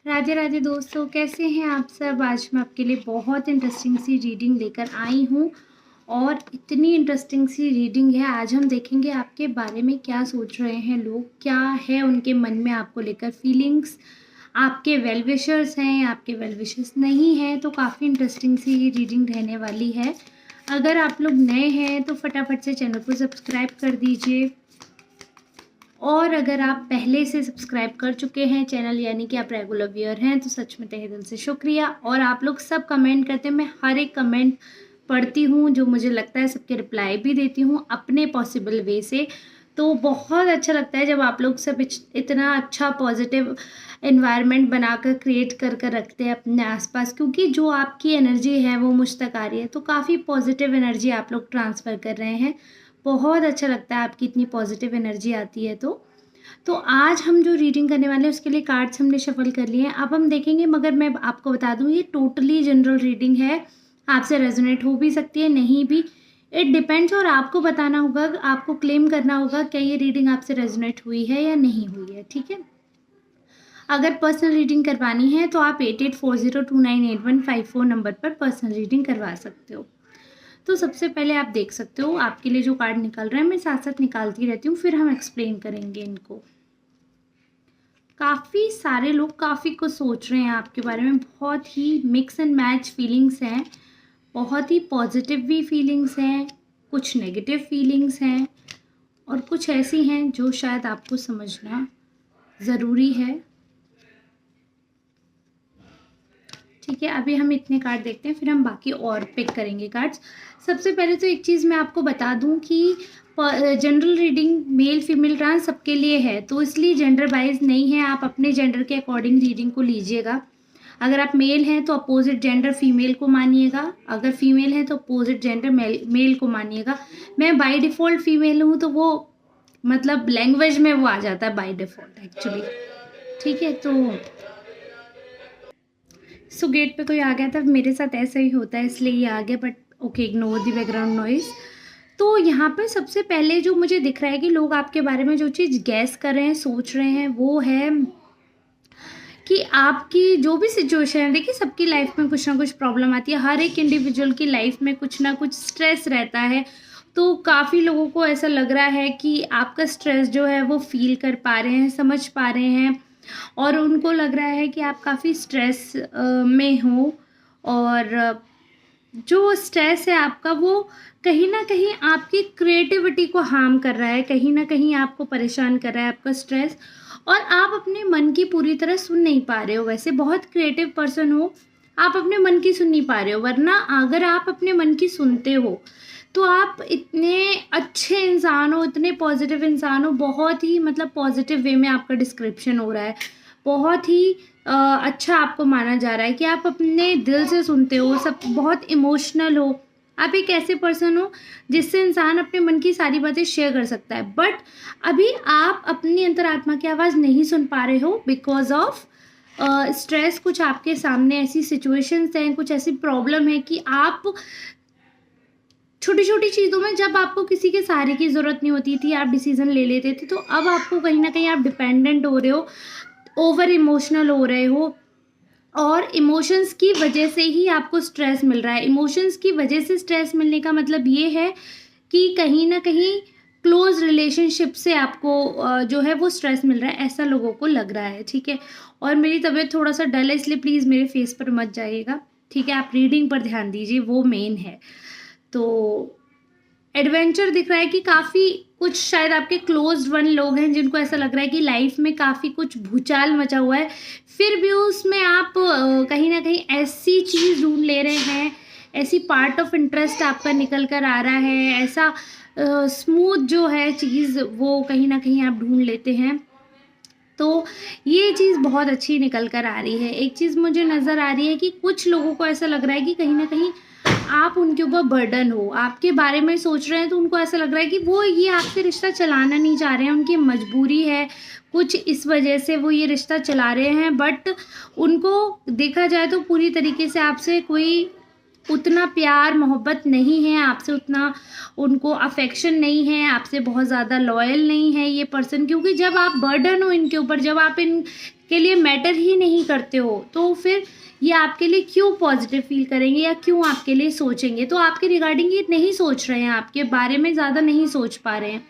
राधे राधे दोस्तों, कैसे हैं आप सब। आज मैं आपके लिए बहुत इंटरेस्टिंग सी रीडिंग लेकर आई हूँ और इतनी इंटरेस्टिंग सी रीडिंग है। आज हम देखेंगे आपके बारे में क्या सोच रहे हैं लोग, क्या है उनके मन में आपको लेकर फीलिंग्स। आपके वेल विशर्स हैं, आपके वेल विशर्स नहीं हैं, तो काफ़ी इंटरेस्टिंग सी ये रीडिंग रहने वाली है। अगर आप लोग नए हैं तो फटाफट से चैनल को सब्सक्राइब कर दीजिए, और अगर आप पहले से सब्सक्राइब कर चुके हैं चैनल, यानी कि आप रेगुलर व्यूअर हैं, तो सच में तहे दिल से शुक्रिया। और आप लोग सब कमेंट करते हैं, मैं हर एक कमेंट पढ़ती हूँ, जो मुझे लगता है सबके रिप्लाई भी देती हूँ अपने पॉसिबल वे से। तो बहुत अच्छा लगता है जब आप लोग सब इतना अच्छा पॉजिटिव एनवायरनमेंट बनाकर क्रिएट कर कर रखते हैं अपने आसपास, क्योंकि जो आपकी एनर्जी है वो मुझ तक आ रही है, तो काफ़ी पॉजिटिव एनर्जी आप लोग ट्रांसफ़र कर रहे हैं। बहुत अच्छा लगता है आपकी इतनी पॉजिटिव एनर्जी आती है। तो आज हम जो रीडिंग करने वाले हैं उसके लिए कार्ड्स हमने शफल कर लिए हैं, अब हम देखेंगे। मगर मैं आपको बता दूं, ये टोटली जनरल रीडिंग है, आपसे रेजोनेट हो भी सकती है, नहीं भी, इट डिपेंड्स। और आपको बताना होगा, आपको क्लेम करना होगा क्या ये रीडिंग आपसे रेजोनेट हुई है या नहीं हुई है, ठीक है। अगर पर्सनल रीडिंग करवानी है तो आप 8840298154 नंबर पर पर्सनल रीडिंग करवा सकते हो। तो सबसे पहले आप देख सकते हो, आपके लिए जो कार्ड निकल रहा है, मैं साथ साथ निकालती रहती हूँ, फिर हम एक्सप्लेन करेंगे इनको। काफ़ी सारे लोग काफ़ी कुछ सोच रहे हैं आपके बारे में, बहुत ही मिक्स एंड मैच फीलिंग्स हैं, बहुत ही पॉजिटिव भी फीलिंग्स हैं, कुछ नेगेटिव फीलिंग्स हैं, और कुछ ऐसी हैं जो शायद आपको समझना ज़रूरी है, ठीक है। अभी हम इतने कार्ड देखते हैं, फिर हम बाकी और पिक करेंगे कार्ड्स। सबसे पहले तो एक चीज़ मैं आपको बता दूं कि general reading male female trans सबके लिए है, तो इसलिए जेंडर वाइज नहीं है। आप अपने जेंडर के अकॉर्डिंग रीडिंग को लीजिएगा। अगर आप मेल हैं तो अपोजिट जेंडर फीमेल को मानिएगा, अगर फीमेल है तो अपोजिट जेंडर मेल को मानिएगा। मैं बाय डिफ़ॉल्ट फीमेल हूँ, तो वो मतलब लैंग्वेज में वो आ जाता है बाय डिफ़ॉल्ट एक्चुअली, ठीक है। तो गेट पे कोई आ गया था, मेरे साथ ऐसा ही होता है इसलिए ये आ गया, but okay, ignore the background noise. तो यहाँ पे सबसे पहले जो मुझे दिख रहा है कि लोग आपके बारे में जो चीज़ गैस कर रहे हैं, सोच रहे हैं, वो है कि आपकी जो भी सिचुएशन है। देखिए, सबकी लाइफ में कुछ ना कुछ प्रॉब्लम आती है, हर एक इंडिविजुअल की लाइफ में कुछ ना कुछ स्ट्रेस रहता है। तो काफ़ी लोगों को ऐसा लग रहा है कि आपका स्ट्रेस जो है वो फील कर पा रहे हैं, समझ पा रहे हैं, और उनको लग रहा है कि आप काफ़ी स्ट्रेस में हो, और जो स्ट्रेस है आपका वो कहीं ना कहीं आपकी क्रिएटिविटी को हार्म कर रहा है, कहीं ना कहीं आपको परेशान कर रहा है आपका स्ट्रेस, और आप अपने मन की पूरी तरह सुन नहीं पा रहे हो। वैसे बहुत क्रिएटिव पर्सन हो, आप अपने मन की सुन नहीं पा रहे हो, वरना अगर आप अपने मन की सुनते हो तो आप इतने अच्छे इंसान हो, इतने पॉजिटिव इंसान हो। बहुत ही मतलब पॉजिटिव वे में आपका डिस्क्रिप्शन हो रहा है, बहुत ही अच्छा आपको माना जा रहा है कि आप अपने दिल से सुनते हो, सब बहुत इमोशनल हो। आप एक ऐसे पर्सन हो जिससे इंसान अपने मन की सारी बातें शेयर कर सकता है, बट अभी आप अपनी अंतरात्मा की आवाज़ नहीं सुन पा रहे हो बिकॉज ऑफ स्ट्रेस। कुछ आपके सामने ऐसी सिचुएशंस हैं, कुछ ऐसी प्रॉब्लम है कि आप छोटी छोटी चीज़ों में, जब आपको किसी के सहारे की ज़रूरत नहीं होती थी, आप डिसीज़न ले लेते थे, तो अब आपको कहीं ना कहीं आप डिपेंडेंट हो रहे हो, ओवर इमोशनल हो रहे हो, और इमोशंस की वजह से ही आपको स्ट्रेस मिल रहा है। इमोशंस की वजह से स्ट्रेस मिलने का मतलब ये है कि कहीं ना कहीं क्लोज रिलेशनशिप से आपको जो है वो स्ट्रेस मिल रहा है, ऐसा लोगों को लग रहा है, ठीक है। और मेरी तबीयत थोड़ा सा डल है, इसलिए प्लीज़ मेरे फेस पर मत जाइएगा, ठीक है। आप रीडिंग पर ध्यान दीजिए, वो मेन है। तो एडवेंचर दिख रहा है कि काफ़ी कुछ शायद आपके क्लोज्ड वन लोग हैं जिनको ऐसा लग रहा है कि लाइफ में काफ़ी कुछ भूचाल मचा हुआ है, फिर भी उसमें आप कहीं ना कहीं ऐसी चीज़ ढूंढ ले रहे हैं, ऐसी पार्ट ऑफ इंटरेस्ट आपका निकल कर आ रहा है, ऐसा स्मूथ जो है चीज़ वो कहीं ना कहीं आप ढूंढ लेते हैं। तो ये चीज़ बहुत अच्छी निकल कर आ रही है। एक चीज़ मुझे नज़र आ रही है कि कुछ लोगों को ऐसा लग रहा है कि कहीं ना कहीं आप उनके ऊपर बर्डन हो, आपके बारे में सोच रहे हैं, तो उनको ऐसा लग रहा है कि वो ये आपसे रिश्ता चलाना नहीं चाह रहे हैं, उनकी मजबूरी है कुछ, इस वजह से वो ये रिश्ता चला रहे हैं। बट उनको देखा जाए तो पूरी तरीके से आपसे कोई उतना प्यार मोहब्बत नहीं है आपसे, उतना उनको अफेक्शन नहीं है आपसे, बहुत ज़्यादा लॉयल नहीं है ये पर्सन, क्योंकि जब आप बर्डन हो इनके ऊपर, जब आप इनके लिए मैटर ही नहीं करते हो, तो फिर ये आपके लिए क्यों पॉजिटिव फील करेंगे या क्यों आपके लिए सोचेंगे। तो आपके रिगार्डिंग ये नहीं सोच रहे हैं, आपके बारे में ज़्यादा नहीं सोच पा रहे हैं।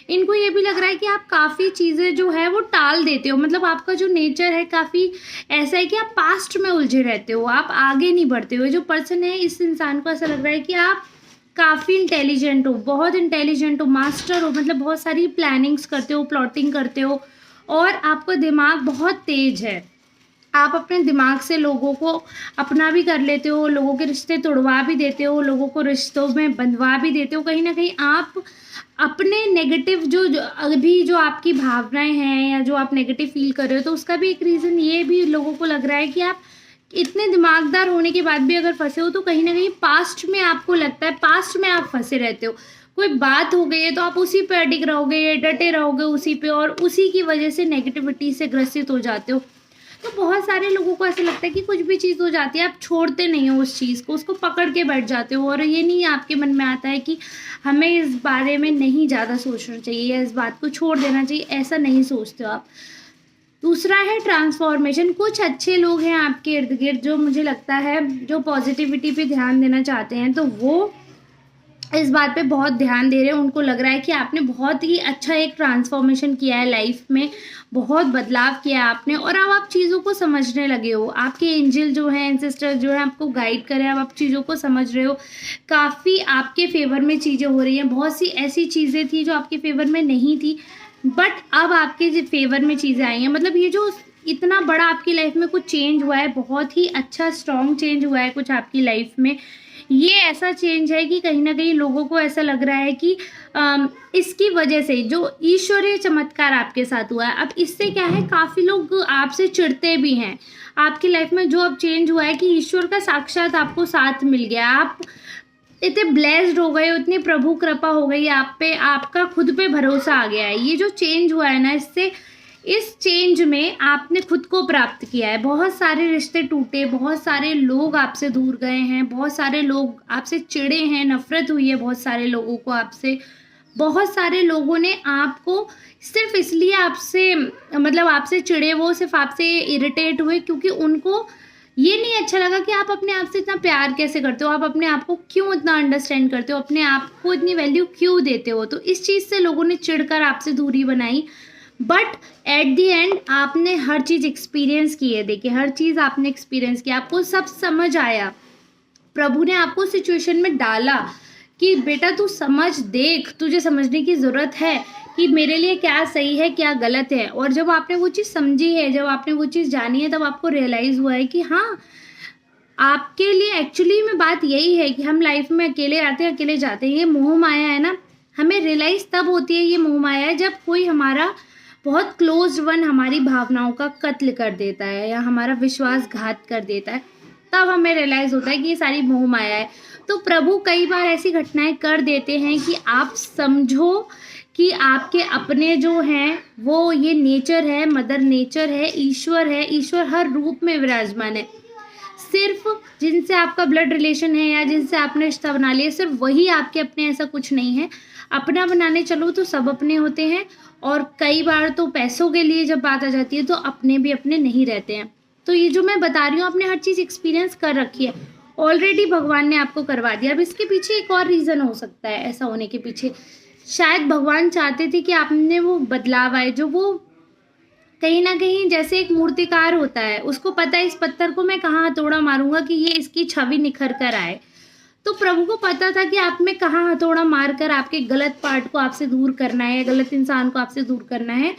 इनको ये भी लग रहा है कि आप काफ़ी चीज़ें जो है वो टाल देते हो, मतलब आपका जो नेचर है काफ़ी ऐसा है कि आप पास्ट में उलझे रहते हो, आप आगे नहीं बढ़ते हो। जो पर्सन है इस इंसान को ऐसा लग रहा है कि आप काफ़ी इंटेलिजेंट हो, बहुत इंटेलिजेंट हो, मास्टर हो, मतलब बहुत सारी प्लानिंग्स करते हो, प्लॉटिंग करते हो, और आपका दिमाग बहुत तेज है। आप अपने दिमाग से लोगों को अपना भी कर लेते हो, लोगों के रिश्ते तोड़वा भी देते हो, लोगों को रिश्तों में बंधवा भी देते हो। कहीं ना कहीं आप अपने नेगेटिव अभी जो आपकी भावनाएं हैं या जो आप नेगेटिव फील कर रहे हो, तो उसका भी एक रीज़न ये भी लोगों को लग रहा है कि आप इतने दिमागदार होने के बाद भी अगर फंसे हो, तो कहीं ना कहीं पास्ट में आपको लगता है, पास्ट में आप फंसे रहते हो। कोई बात हो गई है तो आप उसी पे अडिग रहोगे, डटे रहोगे उसी पे, और उसी की वजह से नेगेटिविटी से ग्रसित हो जाते हो। तो बहुत सारे लोगों को ऐसा लगता है कि कुछ भी चीज़ हो जाती है, आप छोड़ते नहीं हो उस चीज़ को, उसको पकड़ के बैठ जाते हो, और ये नहीं आपके मन में आता है कि हमें इस बारे में नहीं ज़्यादा सोचना चाहिए या इस बात को छोड़ देना चाहिए, ऐसा नहीं सोचते हो आप। दूसरा है ट्रांसफॉर्मेशन। कुछ अच्छे लोग हैं आपके इर्द गिर्द जो मुझे लगता है जो पॉजिटिविटी पे ध्यान देना चाहते हैं, तो वो इस बात पे बहुत ध्यान दे रहे हैं। उनको लग रहा है कि आपने बहुत ही अच्छा एक ट्रांसफॉर्मेशन किया है लाइफ में, बहुत बदलाव किया है आपने, और अब आप चीज़ों को समझने लगे हो। आपके एंजल जो हैं, एंसेस्टर जो है आपको गाइड कर रहे हैं, अब आप चीज़ों को समझ रहे हो, काफ़ी आपके फेवर में चीज़ें हो रही हैं। बहुत सी ऐसी चीज़ें थी जो आपके फेवर में नहीं थी, बट अब आपके फेवर में चीज़ें आई हैं। मतलब ये जो इतना बड़ा आपकी लाइफ में कुछ चेंज हुआ है, बहुत ही अच्छा स्ट्रॉन्ग चेंज हुआ है कुछ आपकी लाइफ में। ये ऐसा चेंज है कि कहीं ना कहीं लोगों को ऐसा लग रहा है कि इसकी वजह से जो ईश्वरीय चमत्कार आपके साथ हुआ है, अब इससे क्या है, काफ़ी लोग आपसे चिढ़ते भी हैं। आपकी लाइफ में जो अब चेंज हुआ है कि ईश्वर का साक्षात आपको साथ मिल गया, आप इतने ब्लेस्ड हो गए हो, इतनी प्रभु कृपा हो गई आप पे, आपका खुद पे भरोसा आ गया है। ये जो चेंज हुआ है ना, इससे इस चेंज में आपने खुद को प्राप्त किया है। बहुत सारे रिश्ते टूटे, बहुत सारे लोग आपसे दूर गए हैं, बहुत सारे लोग आपसे चिढ़े हैं, नफरत हुई है बहुत सारे लोगों को आपसे। बहुत सारे लोगों ने आपको सिर्फ इसलिए आपसे चिढ़े, वो सिर्फ आपसे इरिटेट हुए क्योंकि उनको ये नहीं अच्छा लगा कि आप अपने आप से इतना प्यार कैसे करते हो, आप अपने आप को क्यों इतना अंडरस्टैंड करते हो, अपने आप को इतनी वैल्यू क्यों देते हो। तो इस चीज़ से लोगों ने चिढ़कर आपसे दूरी बनाई, बट एट दी एंड आपने हर चीज़ एक्सपीरियंस की है। देखिए, हर चीज़ आपने एक्सपीरियंस किया, आपको सब समझ आया। प्रभु ने आपको सिचुएशन में डाला कि बेटा तू समझ, देख, तुझे समझने की ज़रूरत है कि मेरे लिए क्या सही है क्या गलत है। और जब आपने वो चीज़ समझी है, जब आपने वो चीज़ जानी है, तब आपको रियलाइज़ हुआ है कि हाँ, आपके लिए एक्चुअली में बात यही है कि हम लाइफ में अकेले आते हैं, अकेले जाते हैं। ये मोह माया है ना, हमें रियलाइज़ तब होती है ये मोह माया है जब कोई हमारा बहुत क्लोज वन हमारी भावनाओं का कत्ल कर देता है या हमारा विश्वासघात कर देता है, तब हमें रियलाइज़ होता है कि ये सारी मोह माया है। तो प्रभु कई बार ऐसी घटनाएं कर देते हैं कि आप समझो कि आपके अपने जो हैं वो ये नेचर है, मदर नेचर है, ईश्वर है। ईश्वर हर रूप में विराजमान है। सिर्फ जिनसे आपका ब्लड रिलेशन है या जिनसे आपने रिश्ता बना लिया, सिर्फ वही आपके अपने, ऐसा कुछ नहीं है। अपना बनाने चलो तो सब अपने होते हैं, और कई बार तो पैसों के लिए जब बात आ जाती है तो अपने भी अपने नहीं रहते हैं। तो ये जो मैं बता रही हूँ, आपने हर चीज़ एक्सपीरियंस कर रखी है ऑलरेडी, भगवान ने आपको करवा दिया। अब इसके पीछे एक और रीज़न हो सकता है ऐसा होने के पीछे, शायद भगवान चाहते थे कि आपने वो बदलाव आए, जो वो कहीं ना कहीं जैसे एक मूर्तिकार होता है, उसको पता है इस पत्थर को मैं कहाँ हथौड़ा मारूंगा कि ये इसकी छवि निखर कर आए। तो प्रभु को पता था कि आप में कहाँ हथौड़ा मारकर आपके गलत पार्ट को आपसे दूर करना है, गलत इंसान को आपसे दूर करना है,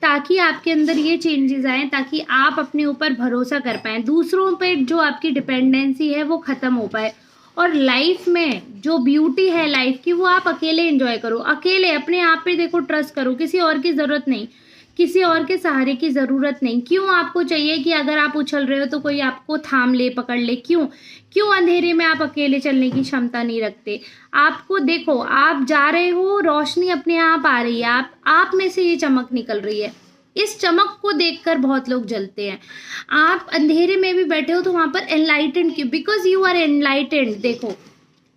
ताकि आपके अंदर ये चेंजेस आए, ताकि आप अपने ऊपर भरोसा कर पाएँ, दूसरों पे जो आपकी डिपेंडेंसी है वो ख़त्म हो पाए, और लाइफ में जो ब्यूटी है लाइफ की वो आप अकेले एंजॉय करो। अकेले अपने आप पे देखो, ट्रस्ट करो, किसी और की ज़रूरत नहीं, किसी और के सहारे की ज़रूरत नहीं। क्यों आपको चाहिए कि अगर आप उछल रहे हो तो कोई आपको थाम ले, पकड़ ले? क्यों अंधेरे में आप अकेले चलने की क्षमता नहीं रखते? आपको देखो, आप जा रहे हो, रोशनी अपने आप आ रही है, आप में से ये चमक निकल रही है। इस चमक को देखकर बहुत लोग जलते हैं। आप अंधेरे में भी बैठे हो तो वहां पर एनलाइटेंड क्यों? Because you are enlightened. देखो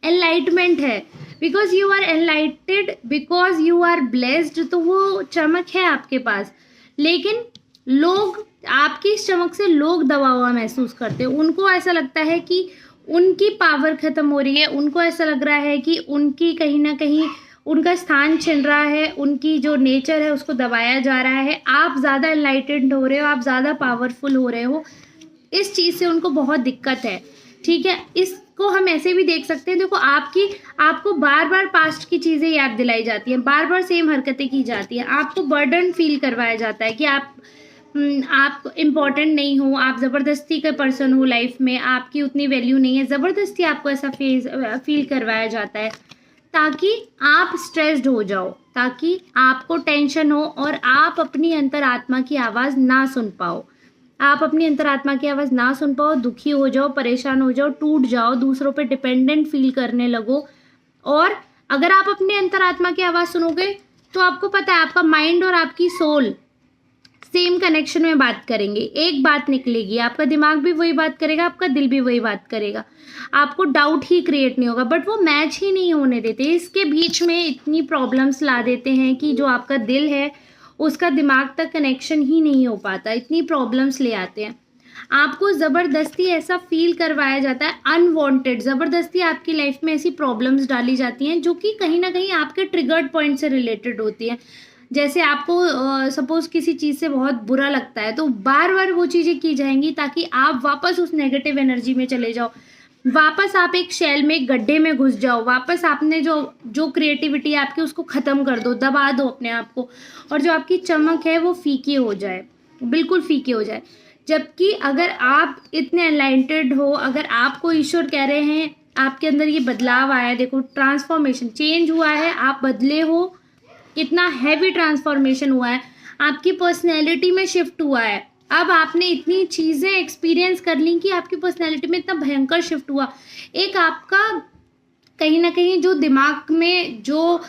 एनलाइटमेंट है, because you are enlightened, because you are blessed, तो वो चमक है आपके पास। लेकिन लोग आपकी इस चमक से लोग दबा हुआ महसूस करते हैं। उनको ऐसा लगता है कि उनकी पावर खत्म हो रही है, उनको ऐसा लग रहा है कि उनकी कहीं ना कहीं उनका स्थान छिन रहा है, उनकी जो नेचर है उसको दबाया जा रहा है। आप ज़्यादा एनलाइटेंड हो रहे हो, आप ज़्यादा पावरफुल हो रहे हो, इस चीज़ से उनको बहुत दिक्कत है। ठीक है, इसको हम ऐसे भी देख सकते हैं। देखो आपको बार बार पास्ट की चीज़ें याद दिलाई जाती हैं, बार बार सेम हरकतें की जाती हैं, आपको बर्डन फील करवाया जाता है कि आप इम्पॉर्टेंट नहीं हो, आप ज़बरदस्ती का पर्सन हो लाइफ में, आपकी उतनी वैल्यू नहीं है। ज़बरदस्ती आपको ऐसा फील करवाया जाता है ताकि आप स्ट्रेस्ड हो जाओ, ताकि आपको टेंशन हो और आप अपनी अंतरात्मा की आवाज़ ना सुन पाओ। आप अपनी अंतरात्मा की आवाज़ ना सुन पाओ, दुखी हो जाओ, परेशान हो जाओ, टूट जाओ, दूसरों पे डिपेंडेंट फील करने लगो। और अगर आप अपनी अंतरात्मा की आवाज़ सुनोगे तो आपको पता है आपका माइंड और आपकी सोल सेम कनेक्शन में बात करेंगे, एक बात निकलेगी, आपका दिमाग भी वही बात करेगा, आपका दिल भी वही बात करेगा, आपको डाउट ही क्रिएट नहीं होगा। बट वो मैच ही नहीं होने देते, इसके बीच में इतनी प्रॉब्लम्स ला देते हैं कि जो आपका दिल है उसका दिमाग तक कनेक्शन ही नहीं हो पाता, इतनी प्रॉब्लम्स ले आते हैं। आपको ज़बरदस्ती ऐसा फील करवाया जाता है, अनवांटेड ज़बरदस्ती आपकी लाइफ में ऐसी प्रॉब्लम्स डाली जाती हैं जो कि कहीं ना कहीं आपके ट्रिगर्ड पॉइंट से रिलेटेड होती हैं। जैसे आपको सपोज किसी चीज़ से बहुत बुरा लगता है तो बार बार वो चीज़ें की जाएंगी ताकि आप वापस उस नेगेटिव एनर्जी में चले जाओ, वापस आप एक शेल में, एक गड्ढे में घुस जाओ, वापस आपने जो क्रिएटिविटी है आपकी उसको ख़त्म कर दो, दबा दो अपने आप को, और जो आपकी चमक है वो फीकी हो जाए, बिल्कुल फीकी हो जाए। जबकि अगर आप इतने एनलाइटेड हो, अगर आपको ईश्वर कह रहे हैं आपके अंदर ये बदलाव आया है, देखो ट्रांसफॉर्मेशन, चेंज हुआ है, आप बदले हो, कितना हैवी ट्रांसफॉर्मेशन हुआ है, आपकी पर्सनैलिटी में शिफ्ट हुआ है। अब आपने इतनी चीज़ें एक्सपीरियंस कर ली कि आपकी पर्सनैलिटी में इतना भयंकर शिफ्ट हुआ। एक आपका कहीं ना कहीं जो दिमाग में जो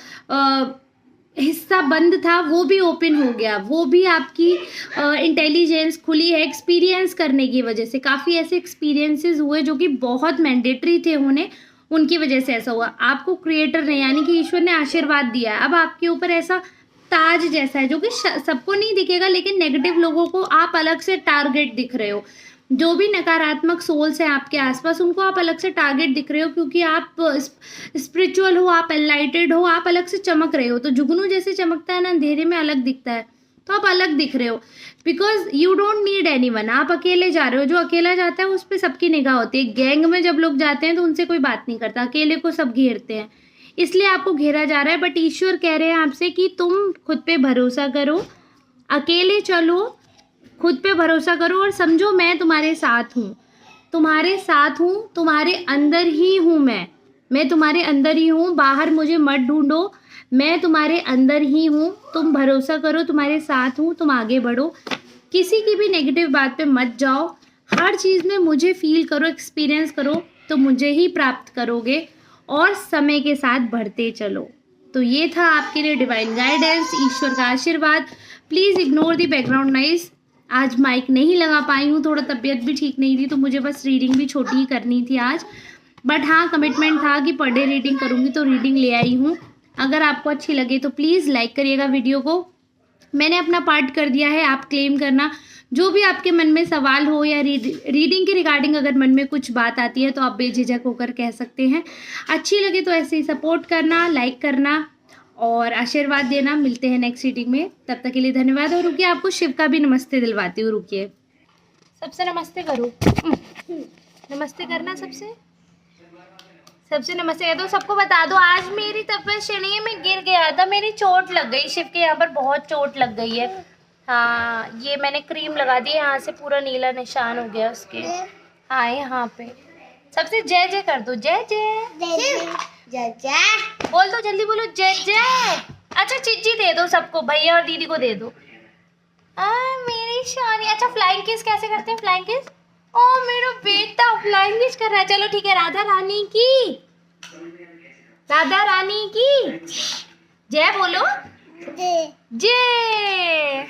हिस्सा बंद था वो भी ओपन हो गया, वो भी आपकी इंटेलिजेंस खुली है एक्सपीरियंस करने की वजह से। काफ़ी ऐसे एक्सपीरियंसेस हुए जो कि बहुत मैंडेटरी थे होने, उनकी वजह से ऐसा हुआ। आपको क्रिएटर ने यानी कि ईश्वर ने आशीर्वाद दिया है। अब आपके ऊपर ऐसा ताज जैसा है जो कि सबको नहीं दिखेगा, लेकिन नेगेटिव लोगों को आप अलग से टारगेट दिख रहे हो। जो भी नकारात्मक सोल्स हैं आपके आसपास उनको आप अलग से टारगेट दिख रहे हो, क्योंकि आप स्पिरिचुअल हो, आप एनलाइटेड हो, आप अलग से चमक रहे हो। तो जुगनू जैसे चमकता है ना अंधेरे में, अलग दिखता है, तो आप अलग दिख रहे हो। Because you don't need anyone, आप अकेले जा रहे हो। जो अकेला जाता है उस पर सबकी निगाह होती है। गैंग में जब लोग जाते हैं तो उनसे कोई बात नहीं करता, अकेले को सब घेरते हैं, इसलिए आपको घेरा जा रहा है। बट ईश्वर कह रहे हैं आपसे कि तुम खुद पे भरोसा करो, अकेले चलो, खुद पे भरोसा करो और समझो मैं तुम्हारे साथ हूँ, तुम्हारे साथ हूँ, तुम्हारे अंदर ही हूँ, मैं तुम्हारे अंदर ही हूँ, बाहर मुझे मत ढूंढो, मैं तुम्हारे अंदर ही हूँ, तुम भरोसा करो, तुम्हारे साथ हूँ, तुम आगे बढ़ो, किसी की भी नेगेटिव बात पे मत जाओ, हर चीज़ में मुझे फील करो, एक्सपीरियंस करो, तो मुझे ही प्राप्त करोगे और समय के साथ बढ़ते चलो। तो ये था आपके लिए डिवाइन गाइडेंस, ईश्वर का आशीर्वाद। Please ignore the background noise. आज माइक नहीं लगा पाई हूँ, थोड़ा तबीयत भी ठीक नहीं थी, तो मुझे बस रीडिंग भी छोटी ही करनी थी आज। बट हाँ, कमिटमेंट था कि पर डे रीडिंग करूँगी, तो रीडिंग ले आई हूँ। अगर आपको अच्छी लगे तो प्लीज़ लाइक करिएगा वीडियो को। मैंने अपना पार्ट कर दिया है, आप क्लेम करना। जो भी आपके मन में सवाल हो या रीडिंग के रिगार्डिंग अगर मन में कुछ बात आती है तो आप बेझिझक होकर कह सकते हैं। अच्छी लगे तो ऐसे ही सपोर्ट करना, लाइक करना और आशीर्वाद देना। मिलते हैं नेक्स्ट रीडिंग में, तब तक के लिए धन्यवाद। और रुकिए, आपको शिव का भी नमस्ते दिलवाती हूँ, रुकिए। सबसे नमस्ते करो, नमस्ते करना, सबसे नमस्ते कह दो, सबको बता दो आज मेरी तबीयत शनि में गिर गया था, मेरी चोट लग गई, शिव के यहाँ पर बहुत चोट लग गई है। हाँ, ये मैंने क्रीम लगा दी, यहाँ से पूरा नीला निशान हो गया उसके। हाँ, यहाँ पे सबसे जय जय कर दो, जय जय जय जय बोल दो, जल्दी बोलो, जय जय। अच्छा, चिज्जी दे दो सबको, भैया और दीदी को दे दो। मेरी शानी। अच्छा, फ्लाइंग किस कैसे करते हैं? फ्लाइंग किस, ओ मेरा बेटा फ्लाइंग किस कर रहा है। चलो ठीक है, राधा रानी की जय बोलो, जय।